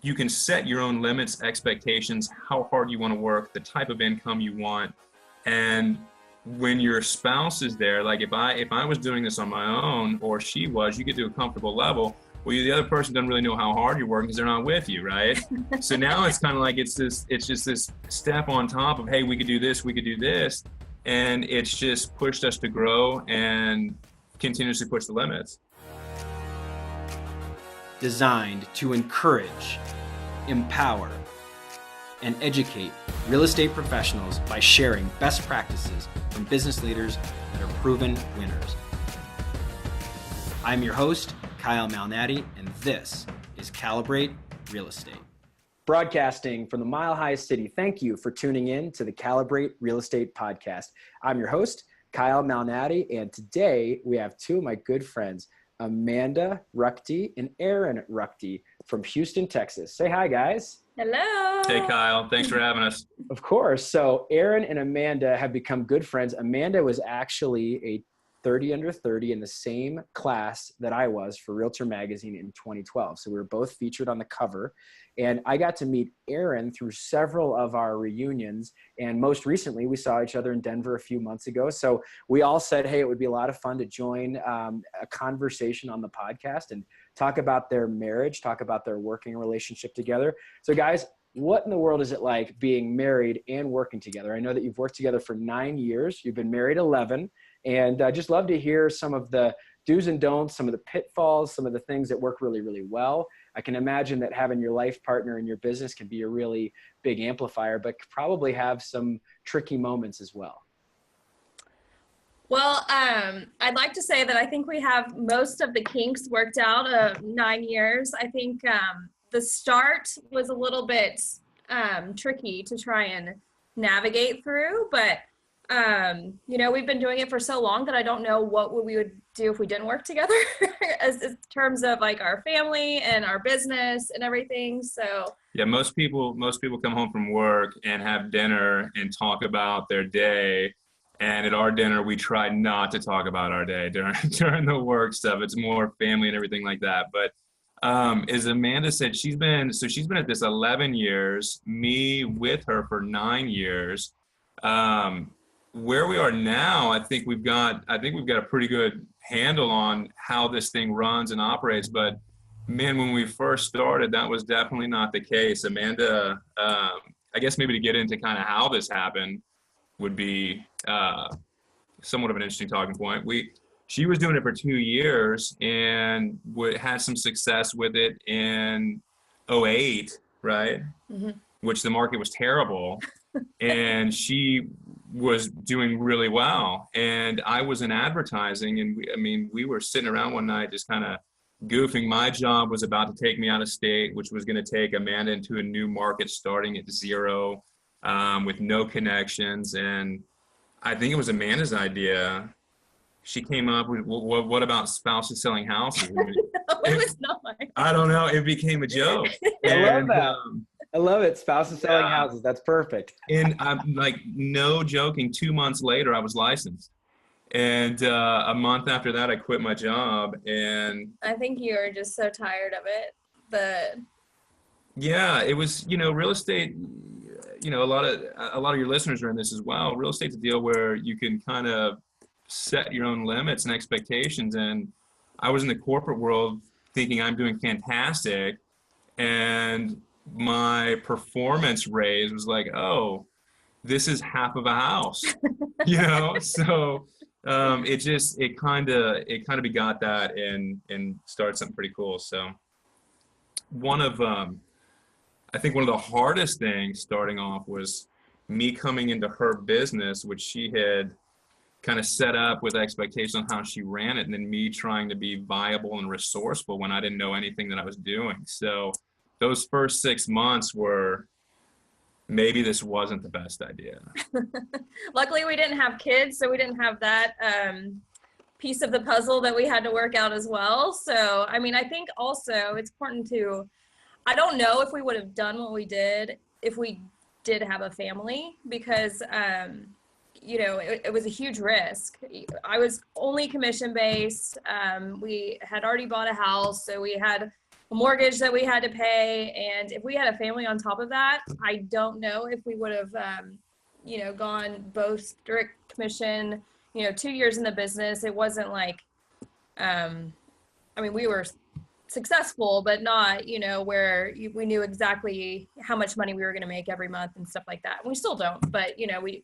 you can set your own limits, expectations, how hard you want to work, the type of income you want. And when your spouse is there, like if I was doing this on my own, or she was, you get to a comfortable level. Well, the other person doesn't really know how hard you're working because they're not with you, right? So now it's kind of like it's just this step on top of, hey, we could do this, and it's just pushed us to grow and continuously push the limits. Designed to encourage, empower, and educate real estate professionals by sharing best practices from business leaders that are proven winners. I'm your host, Kyle Malnati, and this is Calibrate Real Estate. Broadcasting from the Mile High City, thank you for tuning in to the Calibrate Real Estate Podcast. I'm your host, Kyle Malnati, and today we have two of my good friends, Amanda Ruchti and Aaron Ruchti from Houston, Texas. Say hi, guys. Hello. Hey, Kyle. Thanks for having us. Of course. So Aaron and Amanda have become good friends. Amanda was actually a 30 under 30 in the same class that I was for Realtor Magazine in 2012. So we were both featured on the cover. And I got to meet Aaron through several of our reunions. And most recently, we saw each other in Denver a few months ago. So we all said, hey, it would be a lot of fun to join a conversation on the podcast and talk about their marriage, talk about their working relationship together. So guys, what in the world is it like being married and working together? I know that you've worked together for 9 years. You've been married 11. And I just love to hear some of the do's and don'ts, some of the pitfalls, some of the things that work really, really well. I can imagine that having your life partner in your business can be a really big amplifier, but could probably have some tricky moments as well. Well, I'd like to say that I think we have most of the kinks worked out of 9 years. I think the start was a little bit tricky to try and navigate through, but we've been doing it for so long that I don't know what we would do if we didn't work together as in terms of like our family and our business and everything. So yeah, most people come home from work and have dinner and talk about their day. And at our dinner, we try not to talk about our day during the work stuff. It's more family and everything like that. But as Amanda said, she's been at this 11 years, me with her for 9 years. Where we are now, I think we've got a pretty good handle on how this thing runs and operates. But man, when we first started, that was definitely not the case. Amanda, I guess maybe to get into kind of how this happened would be somewhat of an interesting talking point. She was doing it for 2 years and had some success with it in 2008, right? Mm-hmm. Which the market was terrible. And she was doing really well. And I was in advertising, and we were sitting around one night just kind of goofing. My job was about to take me out of state, which was going to take Amanda into a new market starting at zero, with no connections. And I think it was Amanda's idea. She came up with, what about spouses selling houses? No, it was not. I don't know. It became a joke. I love that. I love it. Spouses selling houses. That's perfect. And I'm like, no joking, 2 months later, I was licensed. And a month after that, I quit my job. And I think you were just so tired of it. Yeah, it was, real estate, a lot of your listeners are in this as well. Real estate's a deal where you can kind of set your own limits and expectations. And I was in the corporate world thinking I'm doing fantastic. And my performance raise was like, oh, this is half of a house, So it kind of begot that and started something pretty cool. So I think one of the hardest things starting off was me coming into her business, which she had kind of set up with expectations on how she ran it, and then me trying to be viable and resourceful when I didn't know anything that I was doing. So those first 6 months were, maybe this wasn't the best idea. Luckily, we didn't have kids, so we didn't have that piece of the puzzle that we had to work out as well. So, I think also it's important I don't know if we would have done what we did if we did have a family, because it was a huge risk. I was only commission based. We had already bought a house, so we had mortgage that we had to pay. And if we had a family on top of that, I don't know if we would have, gone both strict commission, 2 years in the business. It wasn't like, we were successful, but not, where we knew exactly how much money we were going to make every month and stuff like that. We still don't, but we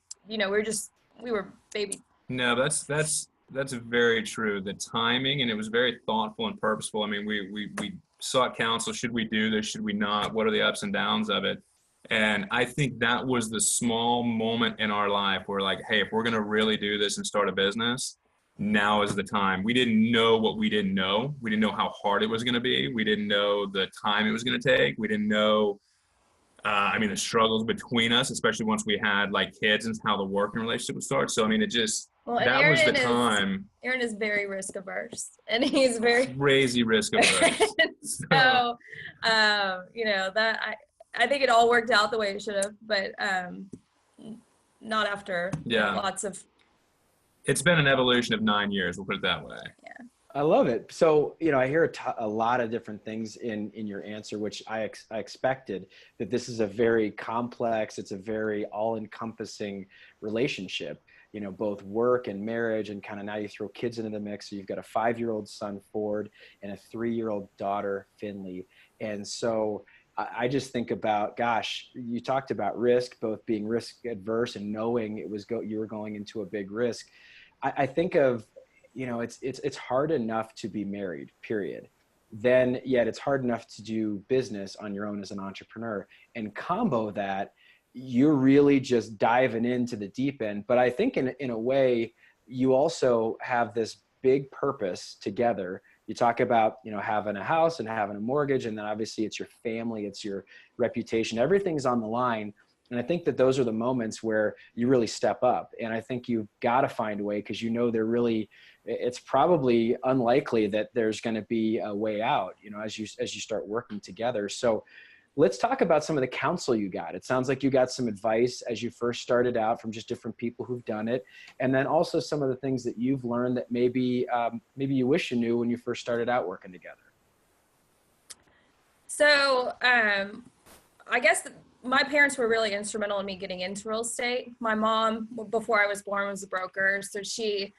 were baby. No, that's very true. The timing, and it was very thoughtful and purposeful. I mean, we sought counsel. Should we do this? Should we not? What are the ups and downs of it? And I think that was the small moment in our life where, like, hey, if we're going to really do this and start a business, now is the time. We didn't know what we didn't know. We didn't know how hard it was going to be. We didn't know the time it was going to take. We didn't know, the struggles between us, especially once we had like kids, and how the working relationship would start. So, that was the time. Aaron is very risk averse, and he's very crazy risk averse. So, I think it all worked out the way it should have, but not after lots of. It's been an evolution of 9 years. We'll put it that way. Yeah. I love it. So, I hear a lot of different things in your answer, which I expected, that this is a very complex, it's a very all-encompassing relationship, both work and marriage, and kind of now you throw kids into the mix. So you've got a 5-year-old son, Ford, and a 3-year-old daughter, Finley. And so I just think about, gosh, you talked about risk, both being risk adverse and knowing you were going into a big risk. I think of, it's hard enough to be married, period. Then yet it's hard enough to do business on your own as an entrepreneur, and combo that, you're really just diving into the deep end. But I think in a way, you also have this big purpose together. You talk about, having a house and having a mortgage, and then obviously it's your family, it's your reputation, everything's on the line. And I think that those are the moments where you really step up. And I think you've got to find a way, because it's probably unlikely that there's going to be a way out, as you start working together. So let's talk about some of the counsel you got. It sounds like you got some advice as you first started out from just different people who've done it. And then also some of the things that you've learned that maybe you wish you knew when you first started out working together. So I guess my parents were really instrumental in me getting into real estate. My mom, before I was born, was a broker. So she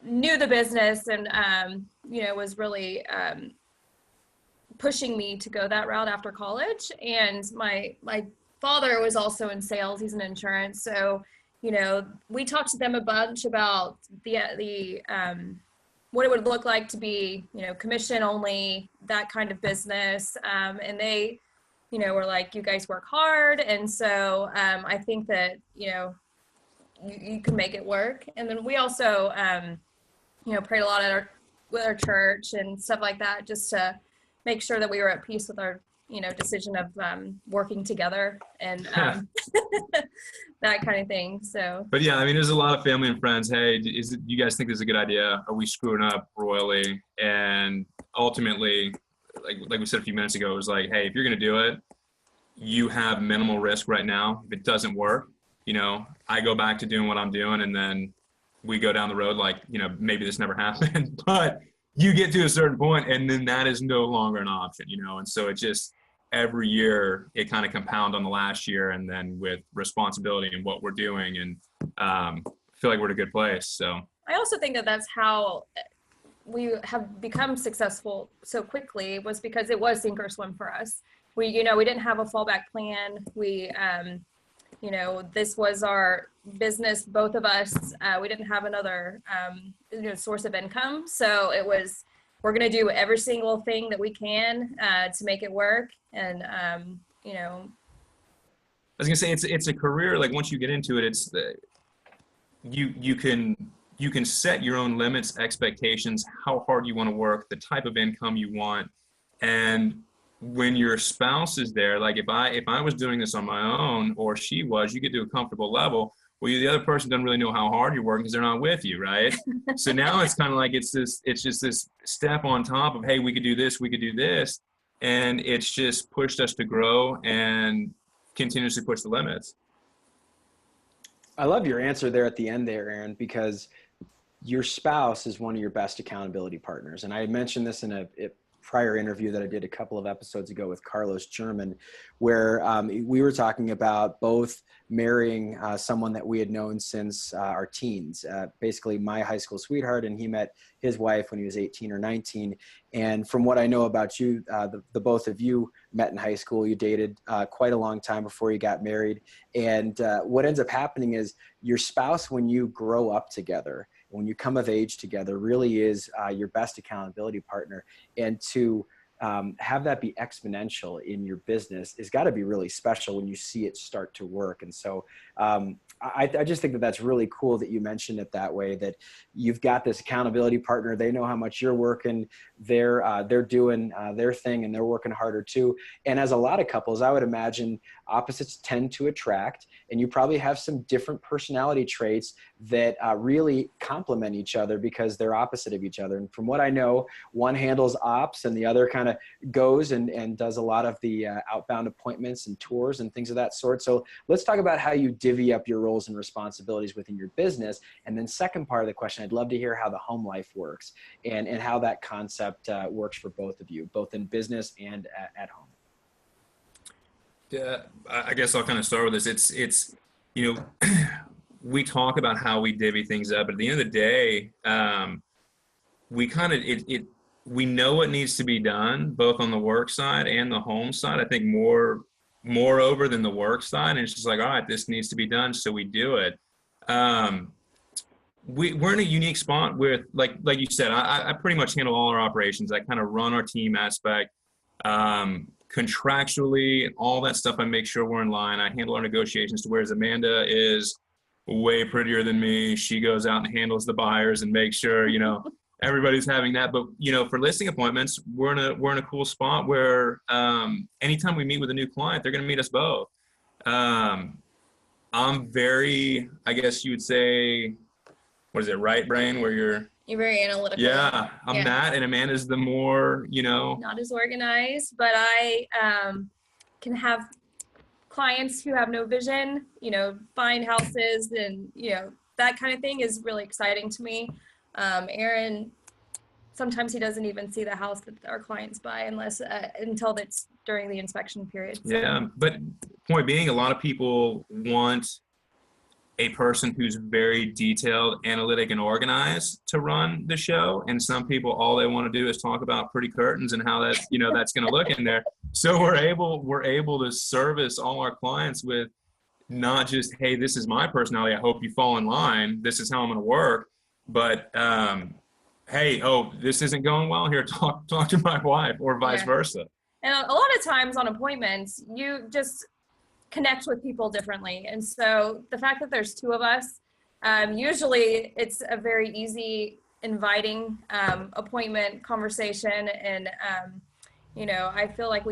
knew the business and, was really pushing me to go that route after college. And my father was also in sales. He's in insurance. So, we talked to them a bunch about the what it would look like to be, commission only, that kind of business. And they, were like, you guys work hard. And so I think that, you can make it work. And then we also, prayed a lot with our church and stuff like that, just to make sure that we were at peace with our, decision of working together and that kind of thing. So, but yeah, there's a lot of family and friends. Hey, you guys think this is a good idea? Are we screwing up royally? And ultimately, like we said a few minutes ago, it was like, hey, if you're going to do it, you have minimal risk right now. If it doesn't work, I go back to doing what I'm doing, and then we go down the road like, maybe this never happened, but you get to a certain point and then that is no longer an option, and so it just, every year it kind of compound on the last year, and then with responsibility and what we're doing, and feel like we're in a good place. So I also think that that's how we have become successful so quickly, was because it was sink or swim for us. We didn't have a fallback plan. We, this was our business, both of us. We didn't have another, source of income. So it was, we're going to do every single thing that we can to make it work. And, I was going to say, it's a career. Like once you get into it, it's you can set your own limits, expectations, how hard you want to work, the type of income you want. And when your spouse is there, like if I was doing this on my own, or she was, you get to a comfortable level. Well, the other person doesn't really know how hard you're working because they're not with you, right? So now it's kind of like it's just this step on top of, hey, we could do this, and it's just pushed us to grow and continuously push the limits. I love your answer there at the end there, Aaron, because your spouse is one of your best accountability partners. And I mentioned this in prior interview that I did a couple of episodes ago with Carlos German, where we were talking about both marrying someone that we had known since our teens, basically my high school sweetheart, and he met his wife when he was 18 or 19. And from what I know about you, the both of you met in high school. You dated quite a long time before you got married. And what ends up happening is your spouse, when you grow up together, when you come of age together, really is your best accountability partner. And to have that be exponential in your business has got to be really special when you see it start to work. And so I just think that that's really cool that you mentioned it that way, that you've got this accountability partner. They know how much you're working. They're doing their thing, and they're working harder too. And as a lot of couples, I would imagine opposites tend to attract, and you probably have some different personality traits that really complement each other because they're opposite of each other. And from what I know, one handles ops and the other kind of goes and does a lot of the outbound appointments and tours and things of that sort. So let's talk about how you divvy up your roles and responsibilities within your business. And then second part of the question, I'd love to hear how the home life works and how that concept works for both of you, both in business and at home. Yeah, I guess I'll kind of start with this. It's you know, we talk about how we divvy things up, but at the end of the day, we kind of, we know what needs to be done, both on the work side and the home side. I think moreover than the work side. And it's just like, all right, this needs to be done. So we do it. We're in a unique spot with, like you said, I pretty much handle all our operations. I kind of run our team aspect, contractually, all that stuff. I make sure we're in line. I handle our negotiations, to whereas Amanda is way prettier than me. She goes out and handles the buyers and makes sure, everybody's having that. But, for listing appointments, we're in a cool spot where anytime we meet with a new client, they're going to meet us both. I'm very, I guess you would say, what is it, right brain, where you're very analytical. Yeah, I'm that, and Amanda's the more, not as organized, but I can have clients who have no vision, buying houses and, that kind of thing is really exciting to me. Aaron, sometimes he doesn't even see the house that our clients buy until it's during the inspection period. So. Yeah, but point being, a lot of people want a person who's very detailed, analytic, and organized to run the show. And some people, all they want to do is talk about pretty curtains and how that, that's going to look in there. So we're able to service all our clients with not just, hey, this is my personality, I hope you fall in line, this is how I'm going to work. But, hey, this isn't going well here, talk to my wife, or vice versa. And a lot of times on appointments, you just connect with people differently. And so the fact that there's two of us, usually it's a very easy, inviting appointment conversation. And, I feel like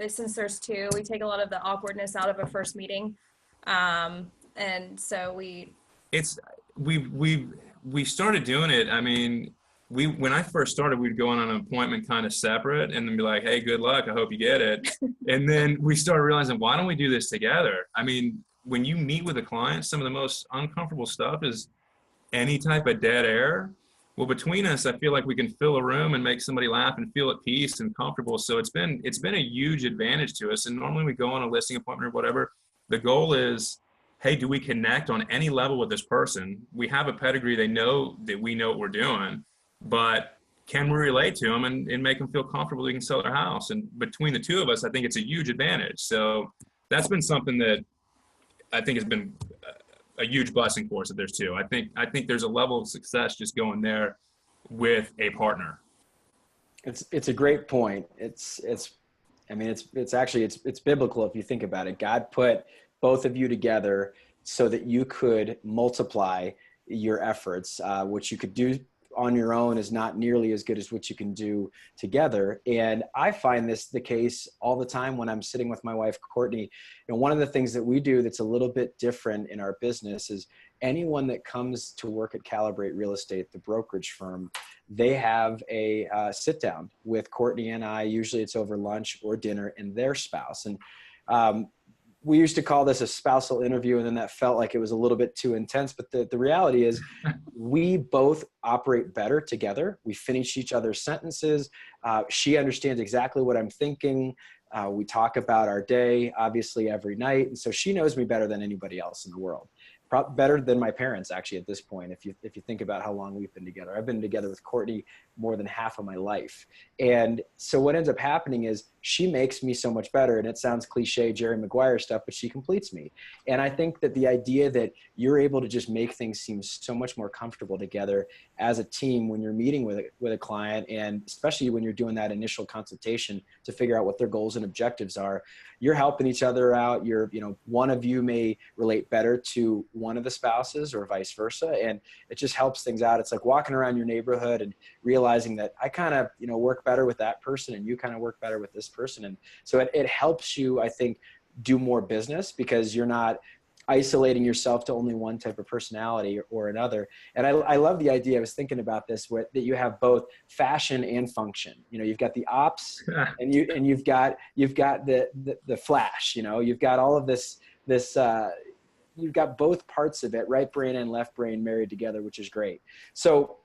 since there's two, we take a lot of the awkwardness out of a first meeting. And so we started doing it. I mean, when I first started, we'd go on an appointment kind of separate and then be like, hey, good luck, I hope you get it. And then we started realizing, why don't we do this together? I mean, when you meet with a client, some of the most uncomfortable stuff is any type of dead air. Well, between us, I feel like we can fill a room and make somebody laugh and feel at peace and comfortable. So it's been a huge advantage to us. And normally we go on a listing appointment or whatever. The goal is, hey, do we connect on any level with this person? We have a pedigree. They know that we know what we're doing. But can we relate to them and make them feel comfortable they can sell their house? And between the two of us, I think it's a huge advantage. So that's been something that I think has been a huge blessing for us that there's two. I think there's a level of success just going there with a partner. It's a great point. It's biblical if you think about it. God put both of you together so that you could multiply your efforts, which you could do on your own is not nearly as good as what you can do together. And I find this the case all the time when I'm sitting with my wife, Courtney. And one of the things that we do that's a little bit different in our business is anyone that comes to work at Calibrate Real Estate, the brokerage firm, they have a sit down with Courtney and I. Usually it's over lunch or dinner, and their spouse. And we used to call this a spousal interview, and then that felt like it was a little bit too intense. But the reality is we both operate better together. We finish each other's sentences. She understands exactly what I'm thinking. We talk about our day, obviously, every night. And so she knows me better than anybody else in the world. Better than my parents, actually, at this point, if you think about how long we've been together. I've been together with Courtney more than half of my life. And so what ends up happening is she makes me so much better. And it sounds cliche, Jerry Maguire stuff, but she completes me. And I think that the idea that you're able to just make things seem so much more comfortable together as a team when you're meeting with a client, and especially when you're doing that initial consultation to figure out what their goals and objectives are, you're helping each other out. One of you may relate better to one of the spouses or vice versa. And it just helps things out. It's like walking around your neighborhood and realizing that I kind of, work better with that person and you kind of work better with this person. And so it helps you, I think, do more business because you're not isolating yourself to only one type of personality or another. And I love the idea. I was thinking about this, that you have both fashion and function. You've got the ops and you've got the flash. You've got all of this. You've got both parts of it, right brain and left brain married together, which is great. So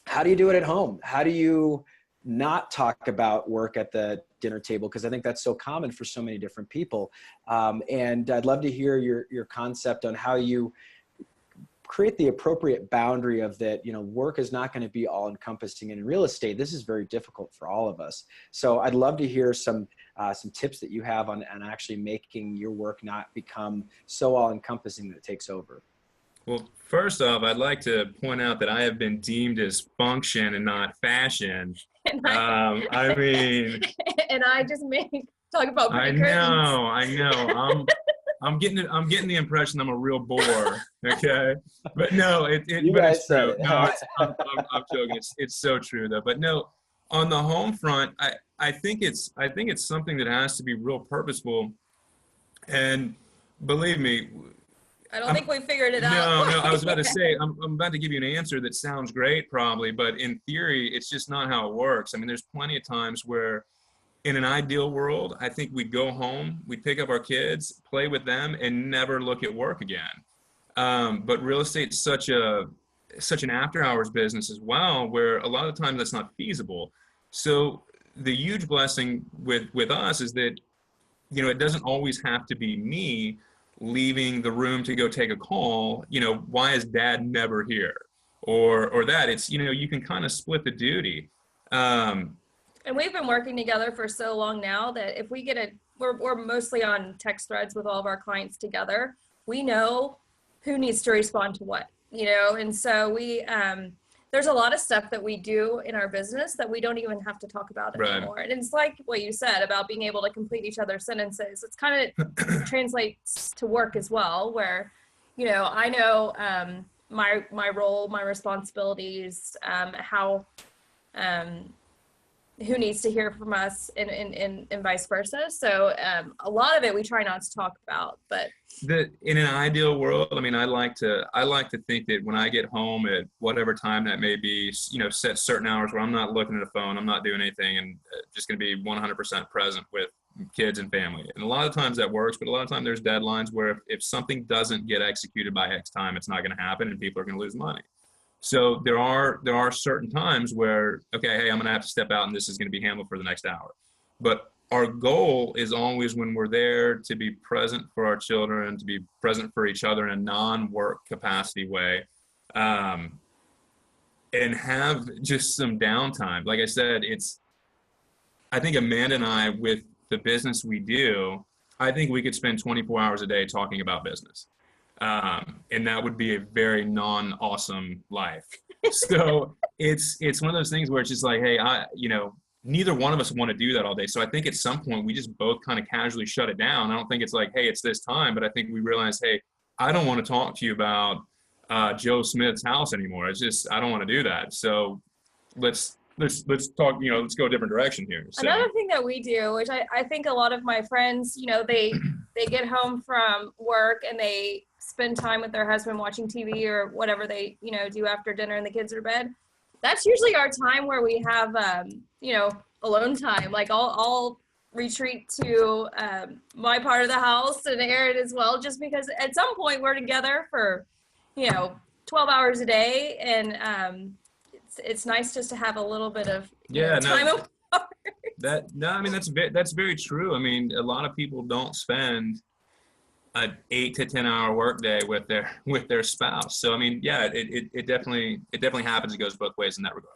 how do you do it at home? How do you not talk about work at the dinner table? Because I think that's so common for so many different people. And I'd love to hear your concept on how you create the appropriate boundary of that. Work is not going to be all encompassing. And in real estate, this is very difficult for all of us. So I'd love to hear some tips that you have on actually making your work not become so all encompassing that it takes over. Well, first off, I'd like to point out that I have been deemed as function and not fashion. And I mean, and I just talk about pretty curtains. I know. I'm getting the impression I'm a real bore. Okay, but no, it's true. No, I'm joking. It's so true though. But no, on the home front, I think it's something that has to be real purposeful. And believe me, I don't think we figured it out. No, I was about to say, I'm about to give you an answer that sounds great probably, but in theory, it's just not how it works. I mean, there's plenty of times where in an ideal world, I think we'd go home, we'd pick up our kids, play with them, and never look at work again. But real estate's such an after hours business as well, where a lot of the time that's not feasible. So the huge blessing with us is that, it doesn't always have to be me leaving the room to go take a call. Why is dad never here? Or that it's, you can kind of split the duty. And we've been working together for so long now that if we get we're mostly on text threads with all of our clients together. We know who needs to respond to what, and so we, there's a lot of stuff that we do in our business that we don't even have to talk about anymore. Right. And it's like what you said about being able to complete each other's sentences. It's kind of translates to work as well, where, I know my role, my responsibilities, who needs to hear from us and vice versa. So a lot of it we try not to talk about, but in an ideal world, I mean, I like to think that when I get home at whatever time that may be, set certain hours where I'm not looking at a phone, I'm not doing anything, and just going to be 100% present with kids and family. And a lot of times that works, but a lot of times there's deadlines where if something doesn't get executed by X time, it's not going to happen and people are going to lose money. So there are certain times where, okay, hey, I'm going to have to step out and this is going to be handled for the next hour. But our goal is always, when we're there, to be present for our children, to be present for each other in a non-work capacity way, and have just some downtime. Like I said, I think Amanda and I, with the business we do, I think we could spend 24 hours a day talking about business. And that would be a very non-awesome life. So it's one of those things where it's just like, hey, neither one of us want to do that all day. So I think at some point we just both kind of casually shut it down. I don't think it's like, hey, it's this time, but I think we realize, hey, I don't want to talk to you about Joe Smith's house anymore. It's just, I don't want to do that. So let's talk, let's go a different direction here. So. Another thing that we do, which I think a lot of my friends, they get home from work and they spend time with their husband watching TV or whatever they, do after dinner and the kids are to bed. That's usually our time where we have, alone time. Like I'll retreat to my part of the house and Aaron as well, just because at some point we're together for, 12 hours a day. And it's nice just to have a little bit of time apart. That's very true. I mean, a lot of people don't spend an 8 to 10 hour workday with their spouse. So I mean, yeah, it definitely happens. It goes both ways in that regard.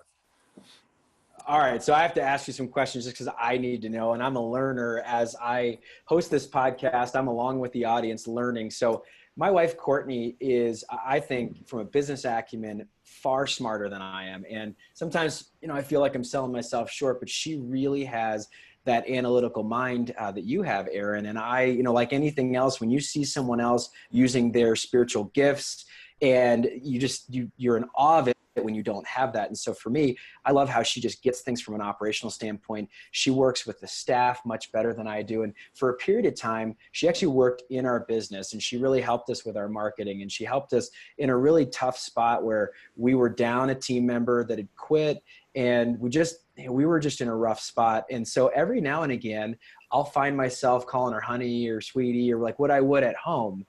All right, so I have to ask you some questions just because I need to know, and I'm a learner. As I host this podcast, I'm along with the audience learning. So my wife, Courtney, is, I think, from a business acumen, far smarter than I am. And sometimes, I feel like I'm selling myself short, but she really has that analytical mind that you have, Aaron. And I, like anything else, when you see someone else using their spiritual gifts, and you're in awe of it when you don't have that. And so for me, I love how she just gets things from an operational standpoint. She works with the staff much better than I do. And for a period of time, she actually worked in our business, and she really helped us with our marketing. And she helped us in a really tough spot where we were down a team member that had quit, and we were just in a rough spot. And so every now and again, I'll find myself calling her honey or sweetie, or like what I would at home.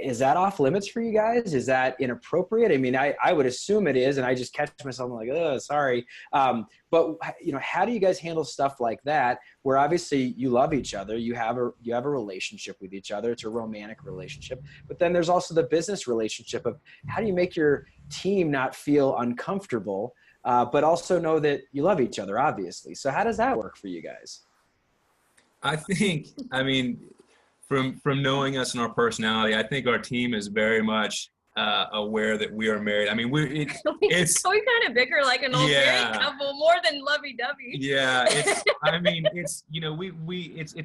Is that off limits for you guys? Is that inappropriate? I mean, I would assume it is, and I just catch myself like, oh, sorry. But how do you guys handle stuff like that, where obviously you love each other, you have a relationship with each other, it's a romantic relationship, but then there's also the business relationship of how do you make your team not feel uncomfortable, but also know that you love each other, obviously. So how does that work for you guys? From knowing us and our personality, I think our team is very much aware that we are married. I mean, it's we kind of bicker like an old married couple more than lovey-dovey. Yeah, it's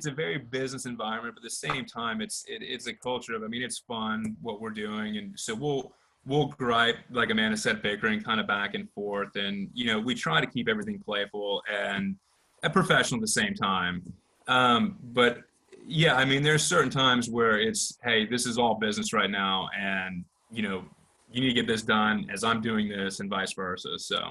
a very business environment, but at the same time, it's a culture of, it's fun what we're doing, and so we'll gripe, like Amanda said, bickering kind of back and forth, and we try to keep everything playful and professional at the same time, but. Yeah, there's certain times where it's, hey, this is all business right now, and you need to get this done as I'm doing this, and vice versa. So,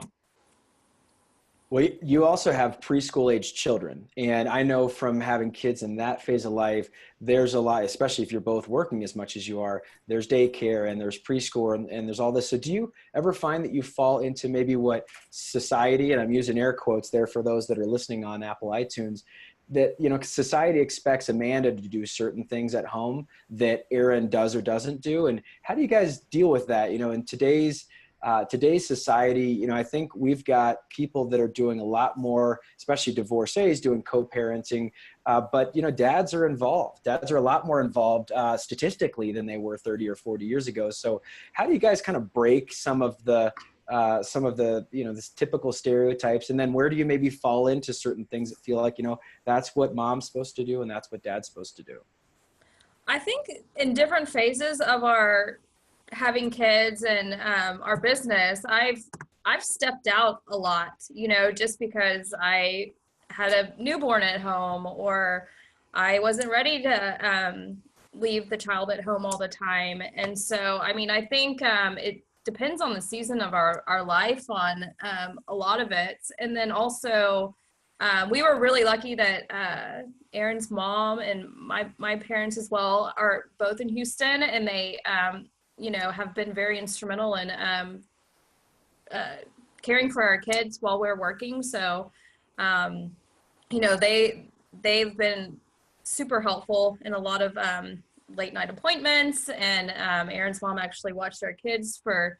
well, you also have preschool age children, and I know from having kids in that phase of life, there's a lot, especially if you're both working as much as you are. There's daycare and there's preschool and there's all this. So, do you ever find that you fall into maybe what society, and I'm using air quotes there for those that are listening on Apple iTunes, that society expects Amanda to do certain things at home that Aaron does or doesn't do? And how do you guys deal with that? In today's society, I think we've got people that are doing a lot more, especially divorcees, doing co-parenting. But dads are involved. Dads are a lot more involved statistically than they were 30 or 40 years ago. So how do you guys kind of break some of the this typical stereotypes, and then where do you maybe fall into certain things that feel like, that's what mom's supposed to do and that's what dad's supposed to do? I think in different phases of our having kids and our business, I've stepped out a lot, just because I had a newborn at home, or I wasn't ready to leave the child at home all the time. And so, I think it depends on the season of our life on a lot of it. And then also we were really lucky that Aaron's mom and my parents as well are both in Houston, and they have been very instrumental in caring for our kids while we're working. So they've been super helpful in a lot of late night appointments, and Aaron's mom actually watched our kids for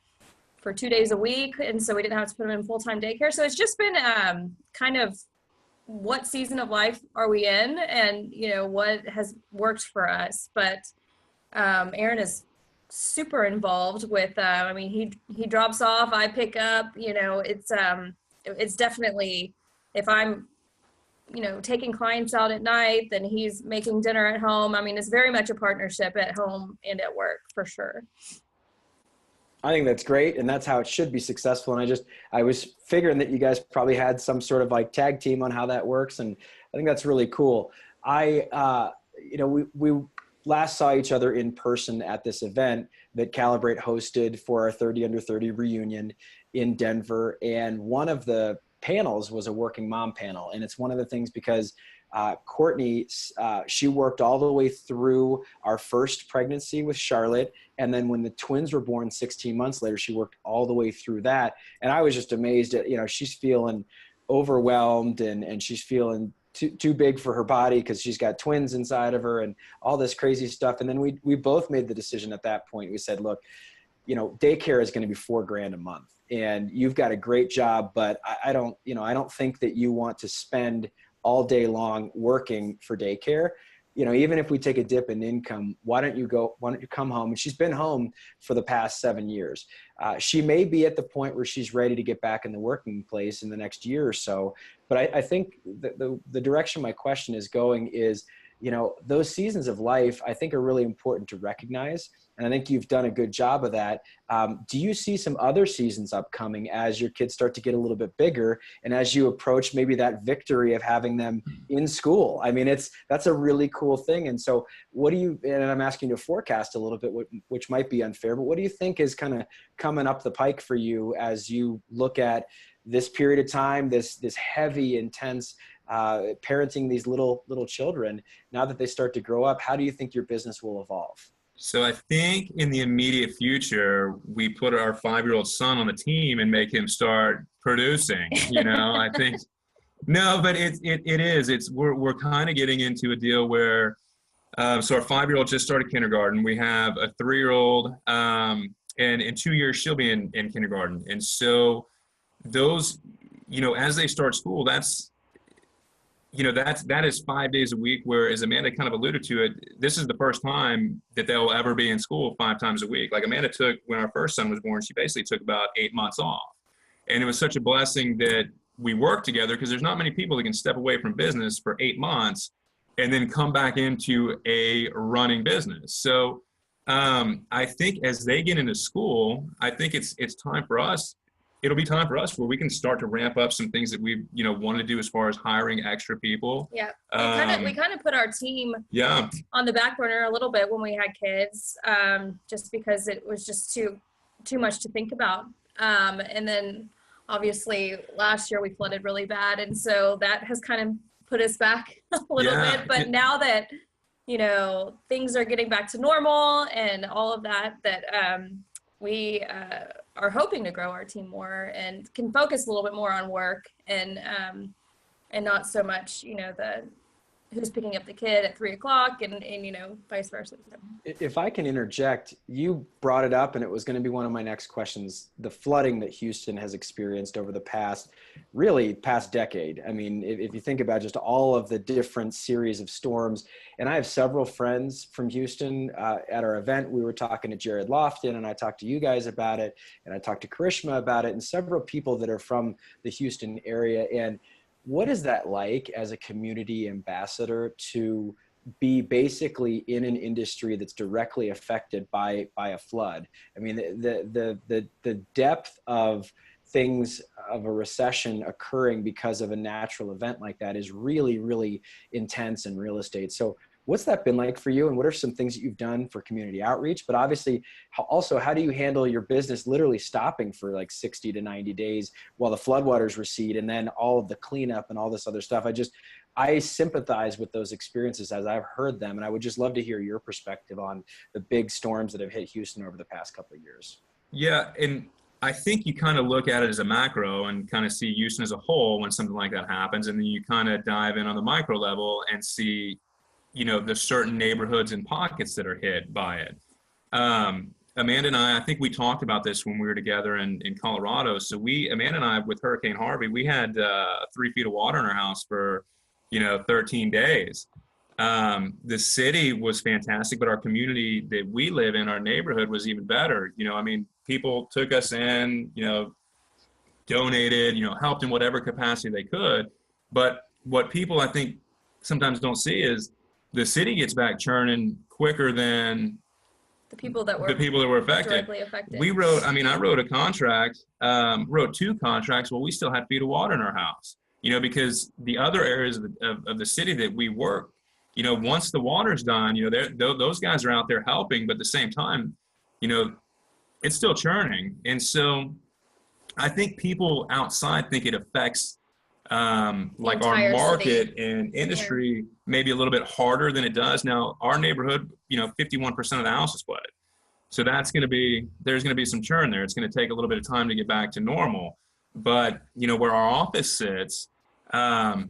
2 days a week, and so we didn't have to put them in full-time daycare. So it's just been kind of what season of life are we in, and what has worked for us. But Aaron is super involved with he drops off, I pick up. It's definitely, if I'm taking clients out at night, then he's making dinner at home. It's very much a partnership at home and at work, for sure. I think that's great, and that's how it should be successful. And I was figuring that you guys probably had some sort of like tag team on how that works, and I think that's really cool. We last saw each other in person at this event that Calibrate hosted for our 30 Under 30 reunion in Denver, and one of the panels was a working mom panel. And it's one of the things, because Courtney, she worked all the way through our first pregnancy with Charlotte. And then when the twins were born 16 months later, she worked all the way through that. And I was just amazed at, she's feeling overwhelmed and she's feeling too big for her body because she's got twins inside of her and all this crazy stuff. And then we both made the decision at that point. We said, look, daycare is going to be $4,000 a month and you've got a great job, but I don't think that you want to spend all day long working for daycare. Even if we take a dip in income, why don't you come home? And she's been home for the past 7 years. She may be at the point where she's ready to get back in the working place in the next year or so. But I think the direction my question is going is, those seasons of life, I think are really important to recognize. And I think you've done a good job of that. Do you see some other seasons upcoming as your kids start to get a little bit bigger and as you approach maybe that victory of having them in school? I mean, that's a really cool thing. And so and I'm asking you to forecast a little bit, which might be unfair, but what do you think is kind of coming up the pike for you as you look at this period of time, this heavy, intense parenting these little children? Now that they start to grow up, how do you think your business will evolve? So I think in the immediate future, we put our 5-year-old son on the team and make him start producing. I think no, but it is. We're kind of getting into a deal where so our 5-year-old just started kindergarten. We have a 3-year-old, and in 2 years she'll be in kindergarten. And so those, as they start school, that is 5 days a week, where, as Amanda kind of alluded to it, this is the first time that they'll ever be in school 5 times a week. Like Amanda took, when our first son was born, she basically took about 8 months off. And it was such a blessing that we worked together, because there's not many people that can step away from business for 8 months and then come back into a running business. So I think as they get into school, I think it's time for us. It'll be time for us where we can start to ramp up some things that we, want to do as far as hiring extra people. Yeah, we kind of put our team on the back burner a little bit when we had kids, just because it was just too much to think about. And then obviously last year we flooded really bad, and so that has kind of put us back a little bit. But now that things are getting back to normal and all of that, we are hoping to grow our team more and can focus a little bit more on work and not so much, the who's picking up the kid at 3:00 and vice versa. If I can interject, you brought it up and it was going to be one of my next questions, the flooding that Houston has experienced over the past decade. I mean, if you think about just all of the different series of storms, and I have several friends from Houston. At our event, we were talking to Jared Lofton, and I talked to you guys about it, and I talked to Karishma about it, and several people that are from the Houston area. And what is that like as a community ambassador to be basically in an industry that's directly affected by a flood? I mean, the depth of things of a recession occurring because of a natural event like that is really, really intense in real estate. So what's that been like for you? And what are some things that you've done for community outreach? But obviously, also, how do you handle your business literally stopping for like 60 to 90 days while the floodwaters recede, and then all of the cleanup and all this other stuff? I sympathize with those experiences as I've heard them. And I would just love to hear your perspective on the big storms that have hit Houston over the past couple of years. Yeah. And I think you kind of look at it as a macro and kind of see Houston as a whole when something like that happens. And then you kind of dive in on the micro level and see, the certain neighborhoods and pockets that are hit by it. Amanda and I think we talked about this when we were together in Colorado. So Amanda and I, with Hurricane Harvey, we had 3 feet of water in our house for, 13 days. The city was fantastic, but our community that we live in, our neighborhood, was even better. People took us in, donated, helped in whatever capacity they could. But what people, I think, sometimes don't see is the city gets back churning quicker than the people that were affected. Directly affected. I wrote a contract, wrote 2 contracts while we still had feet of water in our house, because the other areas of the city that we work, once the water's done, those guys are out there helping, but at the same time, it's still churning. And so I think people outside think it affects Like our entire market city. and industry may be a little bit harder than it does. Now, our neighborhood, 51% of the house is flooded. So there's going to be some churn there. It's going to take a little bit of time to get back to normal. But, where our office sits, a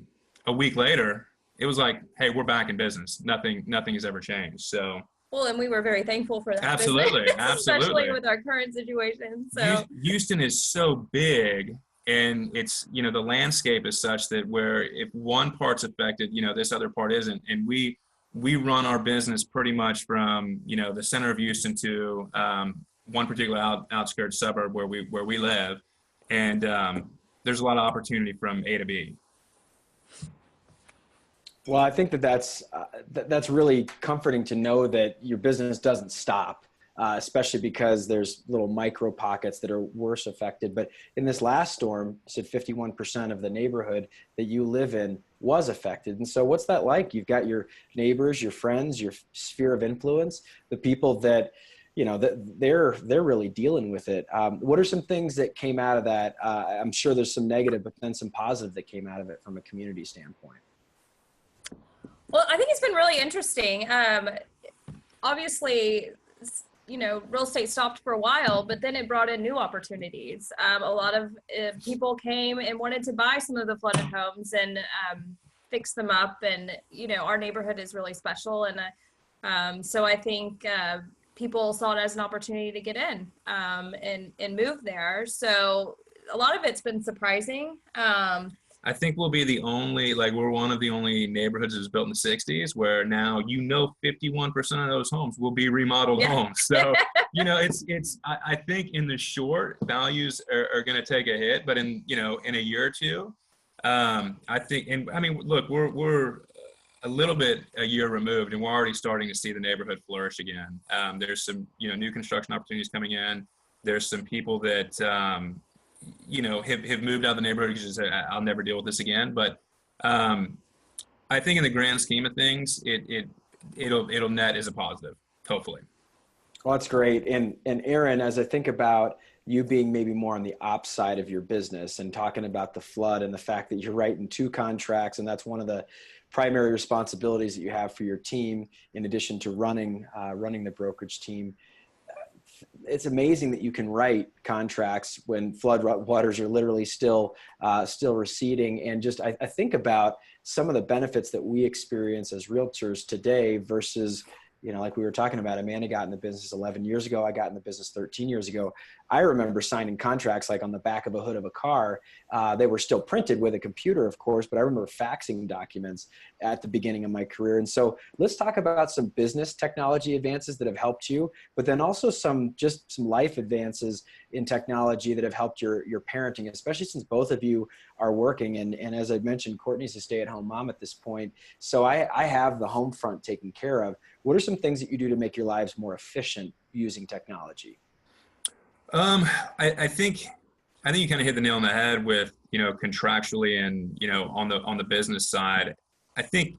week later, it was like, hey, we're back in business. Nothing has ever changed. So. Well, and we were very thankful for that. Absolutely, business, absolutely. Especially with our current situation. So Houston is so big, and it's, the landscape is such that where if one part's affected, this other part isn't. And we run our business pretty much from, the center of Houston to one particular outskirts suburb where we live. And there's a lot of opportunity from A to B. Well, I think that's really comforting to know that your business doesn't stop, especially because there's little micro pockets that are worse affected. But in this last storm, you said 51% of the neighborhood that you live in was affected. And so what's that like? You've got your neighbors, your friends, your sphere of influence, the people that, that they're really dealing with it. What are some things that came out of that? I'm sure there's some negative, but then some positive that came out of it from a community standpoint. Well, I think it's been really interesting. Obviously, real estate stopped for a while, but then it brought in new opportunities. A lot of people came and wanted to buy some of the flooded homes and fix them up. And, our neighborhood is really special. And so I think people saw it as an opportunity to get in and move there. So a lot of it's been surprising. I think we'll be we're one of the only neighborhoods that was built in the 60s where now, 51% of those homes will be remodeled homes. So, I think in the short, values are going to take a hit, but in a year or two, I think, look, we're a little bit a year removed and we're already starting to see the neighborhood flourish again. There's some, new construction opportunities coming in. There's some people that, have moved out of the neighborhood because I'll never deal with this again. But I think in the grand scheme of things, it'll net as a positive, hopefully. Well, that's great. And Aaron, as I think about you being maybe more on the ops side of your business and talking about the flood and the fact that you're writing 2 contracts, and that's one of the primary responsibilities that you have for your team, in addition to running the brokerage team. It's amazing that you can write contracts when flood waters are literally still receding. And just, I think about some of the benefits that we experience as realtors today versus, like we were talking about, Amanda got in the business 11 years ago. I got in the business 13 years ago. I remember signing contracts like on the back of a hood of a car. They were still printed with a computer, of course, but I remember faxing documents at the beginning of my career. And so let's talk about some business technology advances that have helped you, but then also some life advances in technology that have helped your parenting, especially since both of you are working. And as I mentioned, Courtney's a stay-at-home mom at this point. So I have the home front taken care of. What are some things that you do to make your lives more efficient using technology? I think you kind of hit the nail on the head with, contractually and, on the business side. I think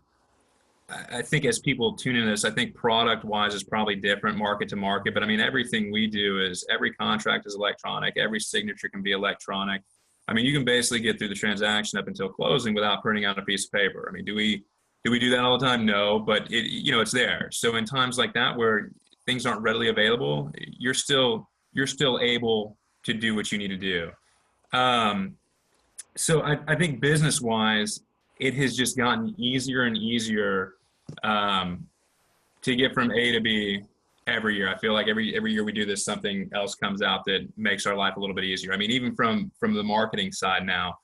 as people tune in this, I think product wise is probably different market to market, but everything we do is every contract is electronic. Every signature can be electronic. You can basically get through the transaction up until closing without printing out a piece of paper. Do we do that all the time? No, but it's there. So in times like that where things aren't readily available, you're still able to do what you need to do. So I think business wise, it has just gotten easier and easier to get from A to B every year. I feel like every year we do this, something else comes out that makes our life a little bit easier. Even from the marketing side now,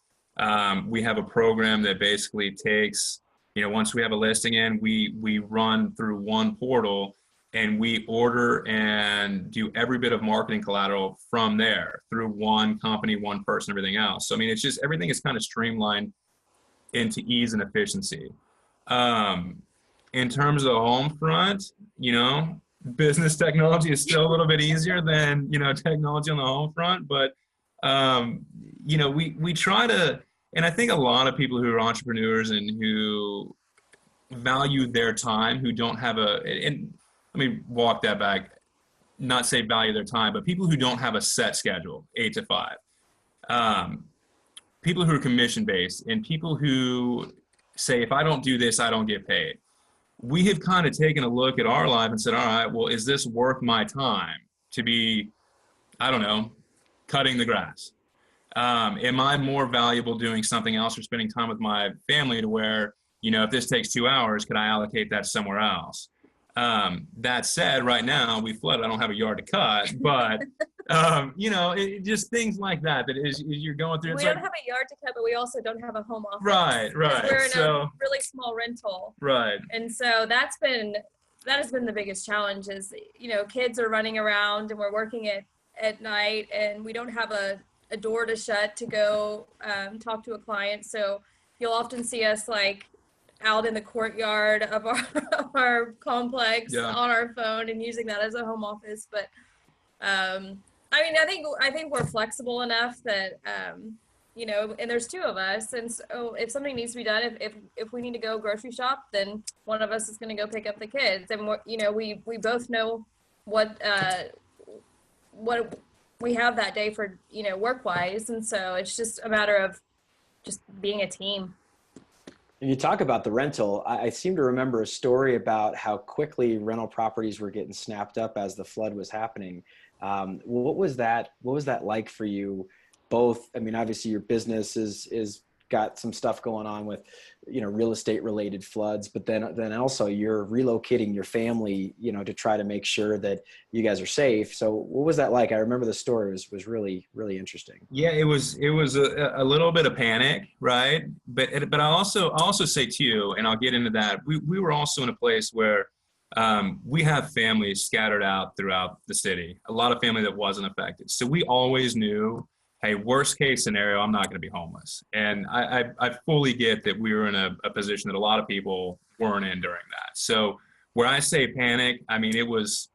we have a program that basically takes, once we have a listing in, we run through one portal and we order and do every bit of marketing collateral from there through one company, one person, everything else. So, it's just, everything is kind of streamlined into ease and efficiency. In terms of the home front, business technology is still a little bit easier than, technology on the home front, but, we try to, and I think a lot of people who are entrepreneurs and who value their time, who don't have and let me walk that back, not say value their time, but people who don't have a set schedule, 8 to 5. people who are commission based and people who say, if I don't do this, I don't get paid. We have kind of taken a look at our life and said, all right, well, is this worth my time to be, I don't know, cutting the grass? Am I more valuable doing something else or spending time with my family to where, you know, if this takes 2 hours, could I allocate that somewhere else? That said, right now we flooded. I don't have a yard to cut, but you know, just things like that. That is you're going through. We don't have a yard to cut, but we also don't have a home office. Right. We're in a really small rental. Right. And so that has been the biggest challenge. Is, you know, kids are running around and we're working at night, and we don't have a door to shut to go talk to a client. So you'll often see us like out in the courtyard of our complex on our phone and using that as a home office. But I mean, I think we're flexible enough that you know, and there's two of us, and so if something needs to be done, if we need to go grocery shop, then one of us is going to go pick up the kids, and you know, we both know what we have that day for, you know, work wise, and so it's just a matter of just being a team. And you talk about the rental. I seem to remember a story about how quickly rental properties were getting snapped up as the flood was happening. What was that like for you both? I mean, obviously your business is got some stuff going on with, you know, real estate related floods, but then also you're relocating your family, you know, to try to make sure that you guys are safe. So what was that like? I remember the story was really, really interesting. Yeah, it was a little bit of panic, right? But I also say too, and I'll get into that, we were also in a place where we have families scattered out throughout the city, a lot of family that wasn't affected. So we always knew, hey, worst case scenario, I'm not going to be homeless. And I fully get that we were in a position that a lot of people weren't in during that. So where I say panic, I mean, it was,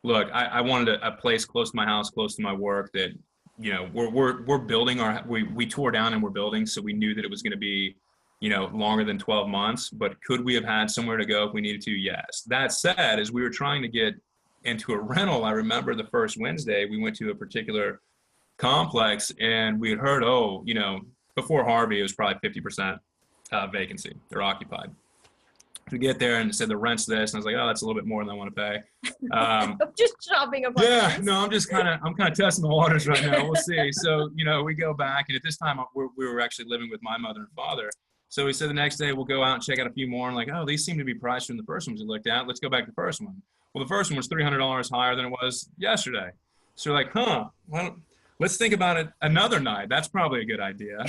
look, I wanted a place close to my house, close to my work that, you know, we're building we tore down and we're building. So we knew that it was going to be, you know, longer than 12 months, but could we have had somewhere to go if we needed to? Yes. That said, as we were trying to get into a rental, I remember the first Wednesday we went to a particular complex and we had heard, oh, you know, before Harvey, it was probably 50% vacancy. They're occupied. We get there and said the rent's this, and I was like, oh, that's a little bit more than I want to pay. Just shopping a bunch. Yeah, no, I'm kind of testing the waters right now. We'll see. So, you know, we go back, and at this time we were actually living with my mother and father. So we said the next day we'll go out and check out a few more, and like, oh, these seem to be priced from the first ones we looked at. Let's go back to the first one. Well, the first one was $300 higher than it was yesterday. So we're like, well, let's think about it another night. That's probably a good idea.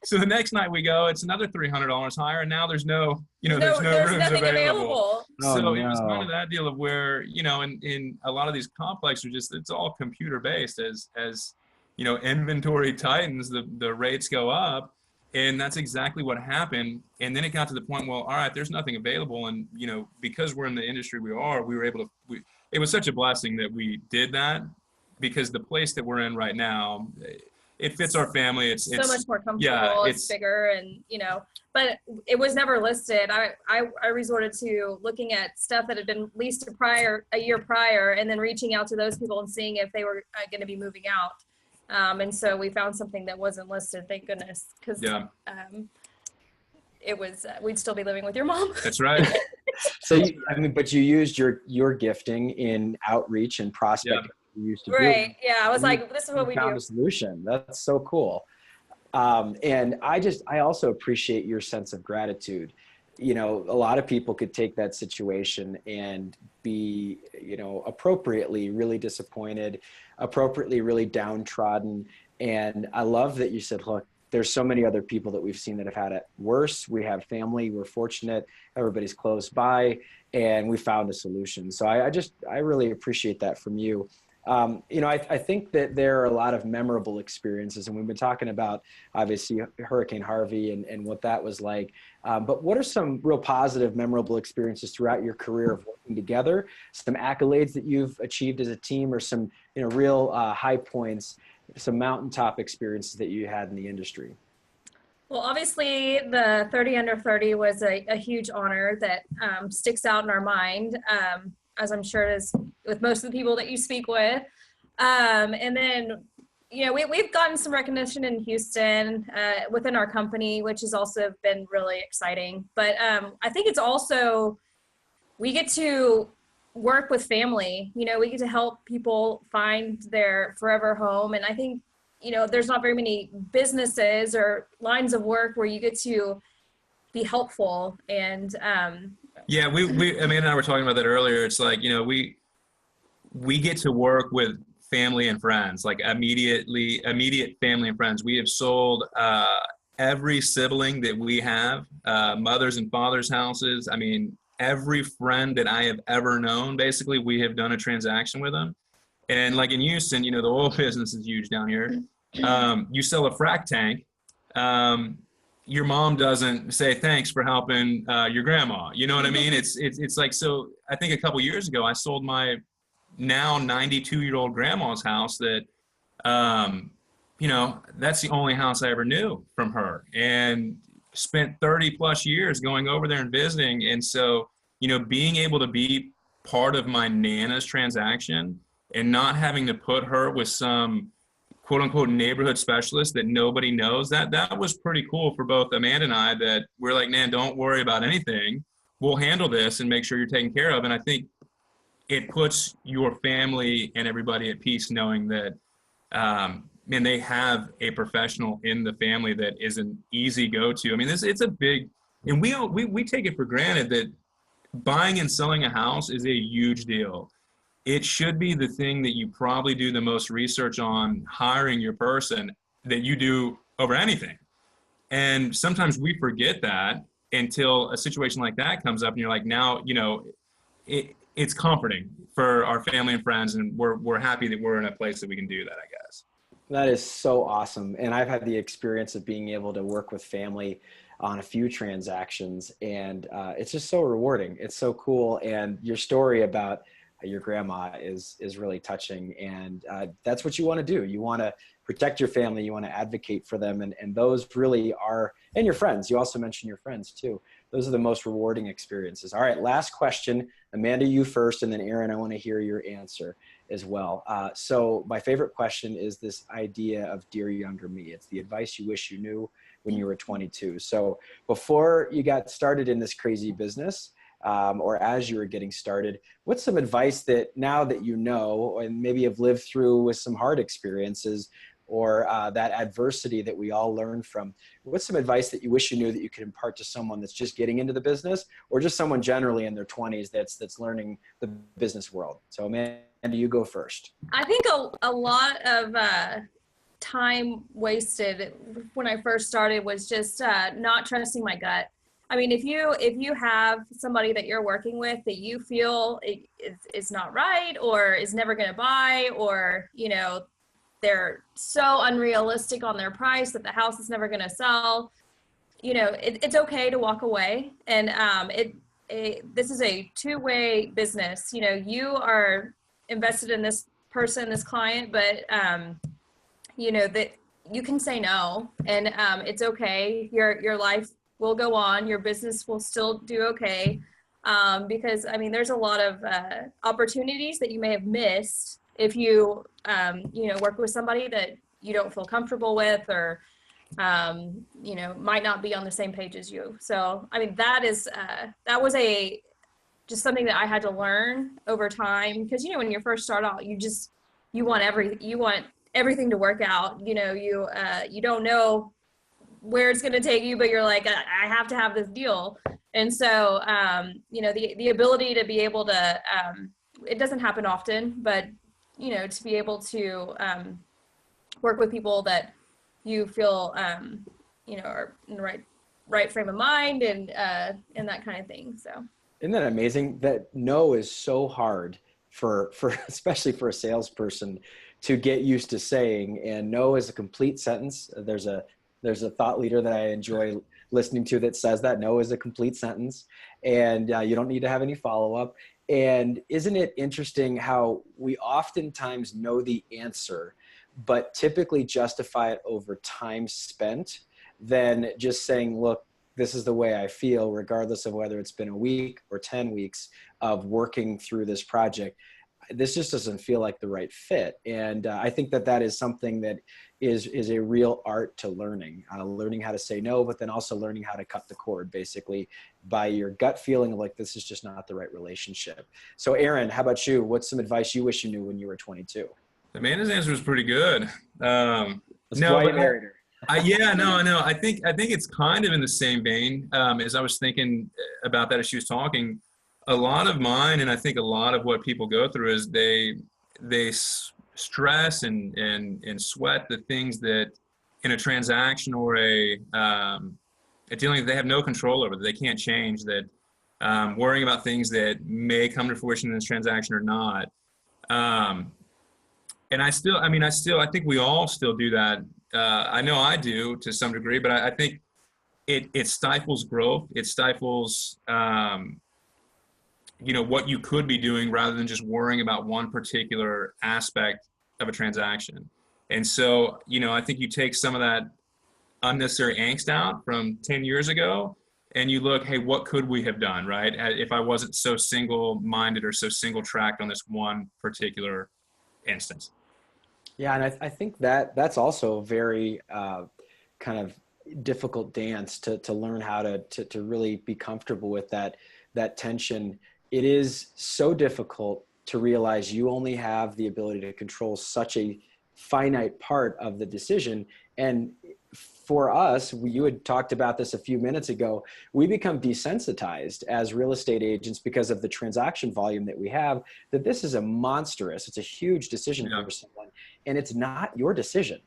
So the next night we go, it's another $300 higher, and now there's no rooms available. So it was kind of that deal of where, you know, in a lot of these complexes, it's all computer based. As you know, inventory tightens, the rates go up, and that's exactly what happened. And then it got to the point, well, all right, there's nothing available, and you know, because we're in the industry we were able to. It was such a blessing that we did that, because the place that we're in right now, it fits our family. It's so much more comfortable. Yeah, it's bigger, and you know, but it was never listed. I resorted to looking at stuff that had been leased a year prior, and then reaching out to those people and seeing if they were going to be moving out. And so we found something that wasn't listed. Thank goodness, because it was we'd still be living with your mom. That's right. So but you used your gifting in outreach and prospecting. Used to right. Yeah. I was like, this is what we found do. A solution. That's so cool. And I also appreciate your sense of gratitude. You know, a lot of people could take that situation and be, you know, appropriately really disappointed, appropriately really downtrodden. And I love that you said, look, there's so many other people that we've seen that have had it worse. We have family, we're fortunate, everybody's close by, and we found a solution. So I really appreciate that from you. You know, I think that there are a lot of memorable experiences, and we've been talking about obviously Hurricane Harvey and what that was like. But what are some real positive, memorable experiences throughout your career of working together? Some accolades that you've achieved as a team, or some, you know, real high points, some mountaintop experiences that you had in the industry? Well, obviously the 30 under 30 was a huge honor that sticks out in our mind. As I'm sure it is with most of the people that you speak with. And then you know, we've gotten some recognition in Houston within our company, which has also been really exciting. But I think it's also, we get to work with family, you know, we get to help people find their forever home. And I think, you know, there's not very many businesses or lines of work where you get to be helpful. And Yeah, we Amanda and I were talking about that earlier. It's like, you know, we get to work with family and friends, like immediate family and friends. We have sold every sibling that we have, mothers and fathers' houses. I mean, every friend that I have ever known, basically, we have done a transaction with them. And like in Houston, you know, the oil business is huge down here. You sell a frac tank. Your mom doesn't say thanks for helping your grandma. You know what I mean? It's like, so I think a couple years ago, I sold my now 92-year-old grandma's house that, you know, that's the only house I ever knew from her, and spent 30 plus years going over there and visiting. And so, you know, being able to be part of my Nana's transaction and not having to put her with some quote unquote neighborhood specialist that nobody knows, that was pretty cool for both Amanda and I, that we're like, man, don't worry about anything. We'll handle this and make sure you're taken care of. And I think it puts your family and everybody at peace knowing that, man, they have a professional in the family that is an easy go-to. I mean, it's a big, and we take it for granted that buying and selling a house is a huge deal. It should be the thing that you probably do the most research on hiring your person that you do over anything. And sometimes we forget that until a situation like that comes up, and you're like, now, you know, it's comforting for our family and friends, and we're happy that we're in a place that we can do that, I guess. That is so awesome. And I've had the experience of being able to work with family on a few transactions, and it's just so rewarding. It's so cool. And your story about your grandma is really touching. And that's what you want to do. You want to protect your family. You want to advocate for them. And those really are, and your friends. You also mentioned your friends too. Those are the most rewarding experiences. All right, last question. Amanda, you first, and then Aaron, I want to hear your answer as well. So my favorite question is this idea of Dear Younger Me. It's the advice you wish you knew when you were 22. So before you got started in this crazy business, or as you were getting started, what's some advice that now that you know, and maybe have lived through with some hard experiences, or that adversity that we all learn from, what's some advice that you wish you knew that you could impart to someone that's just getting into the business, or just someone generally in their 20s that's learning the business world? So Amanda, you go first. I think a lot of time wasted when I first started was just not trusting my gut. I mean, if you have somebody that you're working with that you feel is not right, or is never going to buy, or, you know, they're so unrealistic on their price that the house is never going to sell, you know, it's okay to walk away. And this is a two-way business. You know, you are invested in this person, this client, but you know that you can say no, and it's okay. Your life will go on. Your business will still do okay, because I mean, there's a lot of opportunities that you may have missed if you you know, work with somebody that you don't feel comfortable with, or you know, might not be on the same page as you. So I mean, that was just something that I had to learn over time, because, you know, when you first start out, you want everything to work out. You know, you don't know where it's going to take you, but you're like, I have to have this deal. And so, you know, the ability to be able to, it doesn't happen often, but, you know, to be able to work with people that you feel, you know, are in the right frame of mind, and that kind of thing. So. Isn't that amazing that no is so hard for especially for a salesperson to get used to saying? And no is a complete sentence. There's a thought leader that I enjoy listening to that says that no is a complete sentence, and you don't need to have any follow-up. And isn't it interesting how we oftentimes know the answer, but typically justify it over time spent than just saying, look, this is the way I feel, regardless of whether it's been a week or 10 weeks of working through this project. this just doesn't feel like the right fit. And I think that is something that is a real art to learning how to say no, but then also learning how to cut the cord, basically, by your gut feeling like this is just not the right relationship. So Aaron, how about you? What's some advice you wish you knew when you were 22? Amanda's answer was pretty good. That's no, why you but married her. yeah, no. I think it's kind of in the same vein. As I was thinking about that as she was talking, a lot of mine, and I think a lot of what people go through is they stress and sweat the things that in a transaction or a dealing they have no control over, that they can't change, that worrying about things that may come to fruition in this transaction or not. And I think we all still do that. I know I do to some degree, but I think it stifles growth. It stifles, what you could be doing rather than just worrying about one particular aspect of a transaction. And so, I think you take some of that unnecessary angst out from 10 years ago and you look, hey, what could we have done, right? If I wasn't so single-minded or so single-tracked on this one particular instance. Yeah, and I think that's also a very kind of difficult dance to learn how to really be comfortable with that tension. It is so difficult to realize you only have the ability to control such a finite part of the decision. And for us, you had talked about this a few minutes ago, we become desensitized as real estate agents because of the transaction volume that we have, that this is it's a huge decision for someone, and it's not your decision.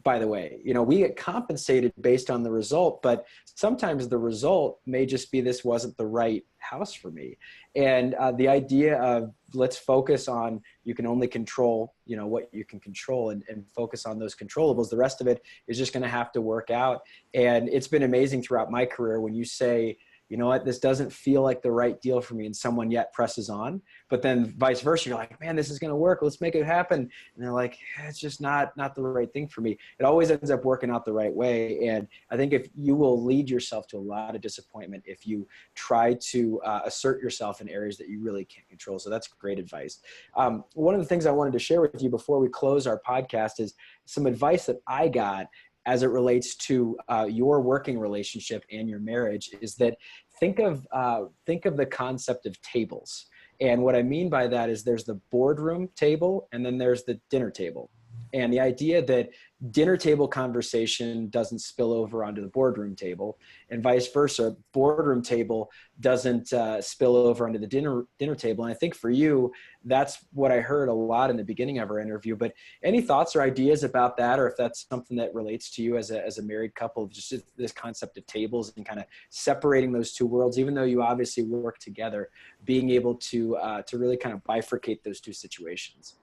By the way, we get compensated based on the result, but sometimes the result may just be this wasn't the right house for me. And the idea of let's focus on, you can only control, what you can control and focus on those controllables. The rest of it is just going to have to work out. And it's been amazing throughout my career when you say, you know what, this doesn't feel like the right deal for me, and someone yet presses on, but then vice versa, you're like, man, this is going to work. Let's make it happen. And they're like, it's just not the right thing for me. It always ends up working out the right way. And I think if you will lead yourself to a lot of disappointment if you try to assert yourself in areas that you really can't control. So that's great advice. One of the things I wanted to share with you before we close our podcast is some advice that I got as it relates to your working relationship and your marriage, is that think of the concept of tables. And what I mean by that is there's the boardroom table and then there's the dinner table. And the idea that dinner table conversation doesn't spill over onto the boardroom table, and vice versa, boardroom table doesn't spill over onto the dinner table. And I think for you, that's what I heard a lot in the beginning of our interview. But any thoughts or ideas about that, or if that's something that relates to you as a married couple, just this concept of tables and kind of separating those two worlds, even though you obviously work together, being able to really kind of bifurcate those two situations.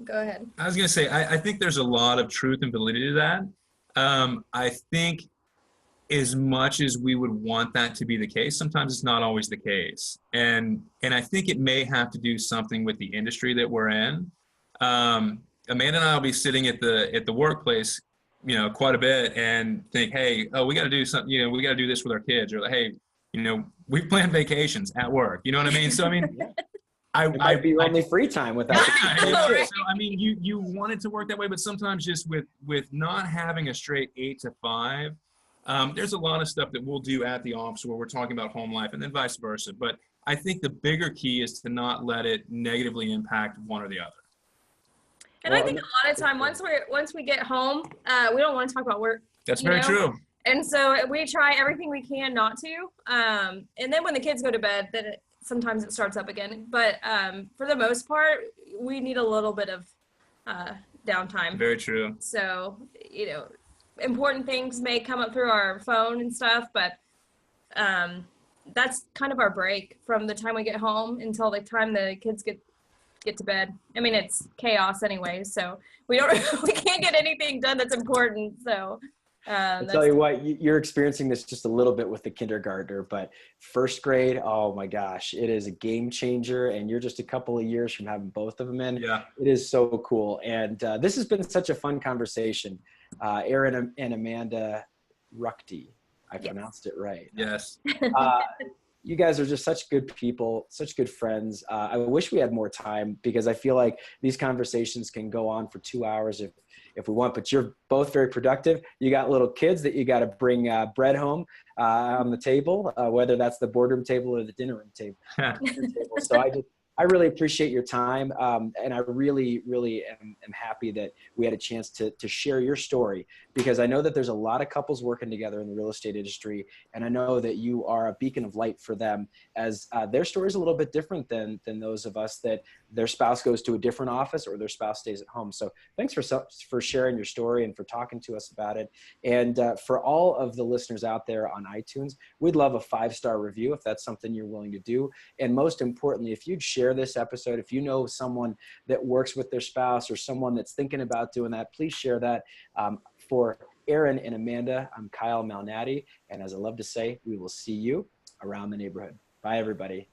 Go ahead. I was going to say, I think there's a lot of truth and validity to that. I think as much as we would want that to be the case, sometimes it's not always the case. And I think it may have to do something with the industry that we're in. Amanda and I will be sitting at the workplace, quite a bit, and think, hey, we got to do something, we got to do this with our kids, or like, hey, we plan vacations at work. You know what I mean? So, I mean, it might be your only free time without so I mean, you want it to work that way, but sometimes just with not having a straight 8 to 5, there's a lot of stuff that we'll do at the office where we're talking about home life, and then vice versa. But I think the bigger key is to not let it negatively impact one or the other. And I think a lot of time, once we get home, we don't want to talk about work. That's very true. And so we try everything we can not to. And then when the kids go to bed, then sometimes it starts up again. But for the most part, we need a little bit of downtime. Very true. So, important things may come up through our phone and stuff, but that's kind of our break from the time we get home until the time the kids get to bed. I mean, it's chaos anyway, so we can't get anything done that's important. So I'll tell you what, you're experiencing this just a little bit with the kindergartner, but first grade, oh my gosh, it is a game changer. And you're just a couple of years from having both of them in. Yeah. It is so cool. And this has been such a fun conversation. Aaron and Amanda Ruchti. I pronounced it right. Yes. you guys are just such good people, such good friends. I wish we had more time because I feel like these conversations can go on for 2 hours if we want, but you're both very productive. You got little kids that you got to bring bread home on the table, whether that's the boardroom table or the dinner room table. So I really appreciate your time. And I really, really am happy that we had a chance to share your story, because I know that there's a lot of couples working together in the real estate industry. And I know that you are a beacon of light for them, as their story is a little bit different than those of us that their spouse goes to a different office or their spouse stays at home. So thanks for sharing your story and for talking to us about it. And for all of the listeners out there on iTunes, we'd love a 5-star review if that's something you're willing to do. And most importantly, if you'd share this episode, if you know someone that works with their spouse or someone that's thinking about doing that, please share that. For Aaron and Amanda, I'm Kyle Malnati. And as I love to say, we will see you around the neighborhood. Bye, everybody.